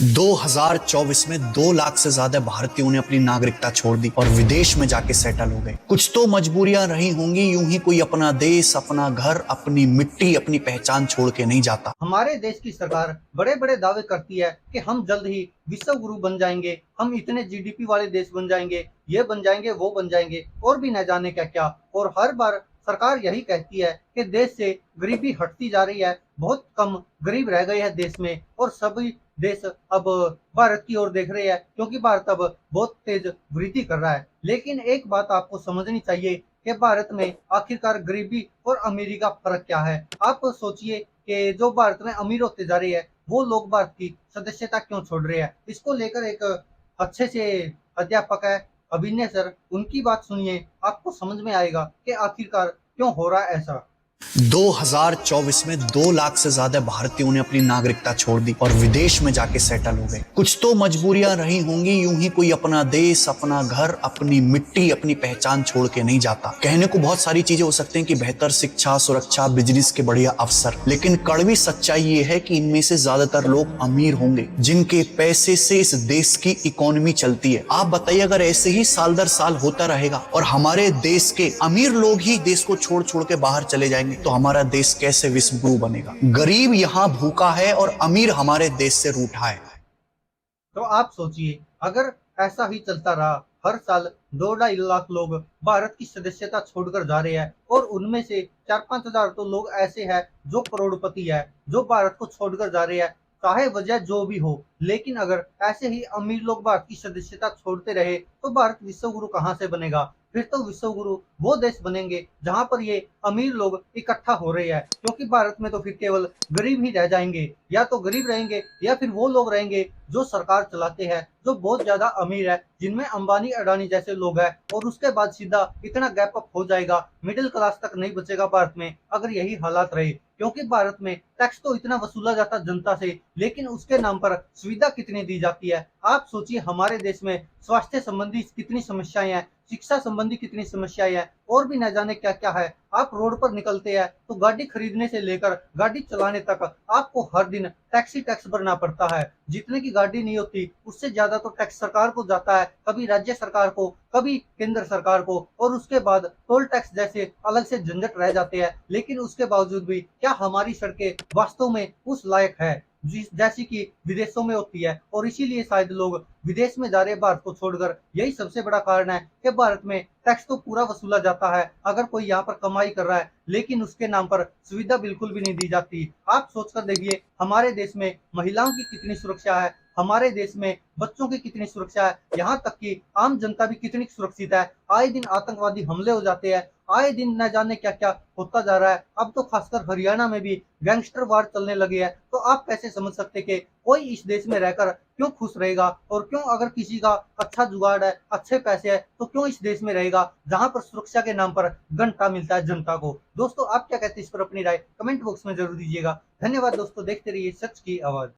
2024 में 2 लाख से ज्यादा भारतीयों ने अपनी नागरिकता छोड़ दी और विदेश में जाके सेटल हो गए। कुछ तो मजबूरियां रही होंगी, यूं ही कोई अपना देश, अपना घर, अपनी मिट्टी, अपनी पहचान छोड़ के नहीं जाता। हमारे देश की सरकार बड़े बड़े दावे करती है कि हम जल्द ही विश्व गुरु बन जाएंगे, हम इतने जीडीपी वाले देश बन जाएंगे, ये बन जाएंगे, वो बन जाएंगे और भी न जाने क्या क्या। और हर बार सरकार यही कहती है कि देश से गरीबी हटती जा रही है, बहुत कम गरीब रह गए हैं देश में और सभी देश अब भारत की ओर देख रहे हैं क्योंकि भारत अब बहुत तेज वृद्धि कर रहा है। लेकिन एक बात आपको समझनी चाहिए कि भारत में आखिरकार गरीबी और अमीरी का फर्क क्या है। आप सोचिए कि जो भारत में अमीर होते जा रहे हैं वो लोग भारत की सदस्यता क्यों छोड़ रहे हैं। इसको लेकर एक अच्छे से अध्यापक है अभिनय सर, उनकी बात सुनिए, आपको समझ में आएगा कि आखिरकार क्यों हो रहा है ऐसा। 2024 में 2 लाख से ज्यादा भारतीयों ने अपनी नागरिकता छोड़ दी और विदेश में जाके सेटल हो गए। कुछ तो मजबूरियां रही होंगी, यूं ही कोई अपना देश, अपना घर, अपनी मिट्टी, अपनी पहचान छोड़ के नहीं जाता। कहने को बहुत सारी चीजें हो सकती हैं कि बेहतर शिक्षा, सुरक्षा, बिजनेस के बढ़िया अवसर, लेकिन कड़वी सच्चाई ये है कि इनमें से ज्यादातर लोग अमीर होंगे जिनके पैसे से इस देश की इकोनॉमी चलती है। आप बताइए, अगर ऐसे ही साल दर साल होता रहेगा और हमारे देश के अमीर लोग ही देश को छोड़ छोड़ के बाहर चले जाएंगे तो हमारा देश कैसे विश्व गुरु बनेगा। गरीब यहां भूखा है और अमीर हमारे देश से रूठा है। तो आप सोचिए, अगर ऐसा ही चलता रहा, हर साल 2-2.5 लाख लोग भारत की सदस्यता छोड़कर जा रहे हैं और उनमें से 4-5 हजार तो लोग ऐसे हैं जो करोड़पति है, जो भारत को छोड़कर जा रहे हैं, चाहे वजह जो भी हो। लेकिन अगर ऐसे ही अमीर लोग भारत की सदस्यता छोड़ते रहे तो भारत विश्व गुरु कहाँ से बनेगा। फिर तो विश्व गुरु वो देश बनेंगे जहां पर ये अमीर लोग इकट्ठा हो रहे हैं, क्योंकि भारत में तो फिर केवल गरीब ही रह जाएंगे, या तो गरीब रहेंगे या फिर वो लोग रहेंगे जो सरकार चलाते हैं, जो बहुत ज्यादा अमीर है, जिनमें अंबानी अडानी जैसे लोग हैं। और उसके बाद सीधा इतना गैप अप हो जाएगा, मिडिल क्लास तक नहीं बचेगा भारत में अगर यही हालात रहे। क्योंकि भारत में टैक्स तो इतना वसूला जाता जनता से, लेकिन उसके नाम पर सुविधा कितनी दी जाती है। आप सोचिए, हमारे देश में स्वास्थ्य संबंधी कितनी समस्याएं हैं, शिक्षा संबंधी कितनी समस्याएं हैं और भी न जाने क्या क्या है। आप रोड पर निकलते हैं तो गाड़ी खरीदने से लेकर गाड़ी चलाने तक आपको हर दिन टैक्स भरना पड़ता है। जितने की गाड़ी नहीं होती उससे ज्यादा तो टैक्स सरकार को जाता है, कभी राज्य सरकार को, कभी केंद्र सरकार को, और उसके बाद टोल टैक्स जैसे अलग से झंझट रह जाते हैं। लेकिन उसके बावजूद भी क्या हमारी सड़कें वास्तव में उस लायक है जैसी कि विदेशों में होती है। और इसीलिए शायद लोग विदेश में जा रहे भारत को छोड़कर, यही सबसे बड़ा कारण है कि भारत में टैक्स तो पूरा वसूला जाता है अगर कोई यहाँ पर कमाई कर रहा है, लेकिन उसके नाम पर सुविधा बिल्कुल भी नहीं दी जाती। आप सोचकर देखिए, हमारे देश में महिलाओं की कितनी सुरक्षा है, हमारे देश में बच्चों की कितनी सुरक्षा है, यहाँ तक कि आम जनता भी कितनी सुरक्षित है। आए दिन आतंकवादी हमले हो जाते हैं, आए दिन न जाने क्या क्या होता जा रहा है। अब तो खासकर हरियाणा में भी गैंगस्टर वार चलने लगे हैं। तो आप कैसे समझ सकते कि कोई इस देश में रहकर क्यों खुश रहेगा, और क्यों अगर किसी का अच्छा जुगाड़ है, अच्छे पैसे है, तो क्यों इस देश में रहेगा जहां पर सुरक्षा के नाम पर घंटा मिलता है जनता को। दोस्तों, आप क्या कहते हैं इस पर अपनी राय कमेंट बॉक्स में जरूर दीजिएगा। धन्यवाद दोस्तों, देखते रहिए सच की आवाज।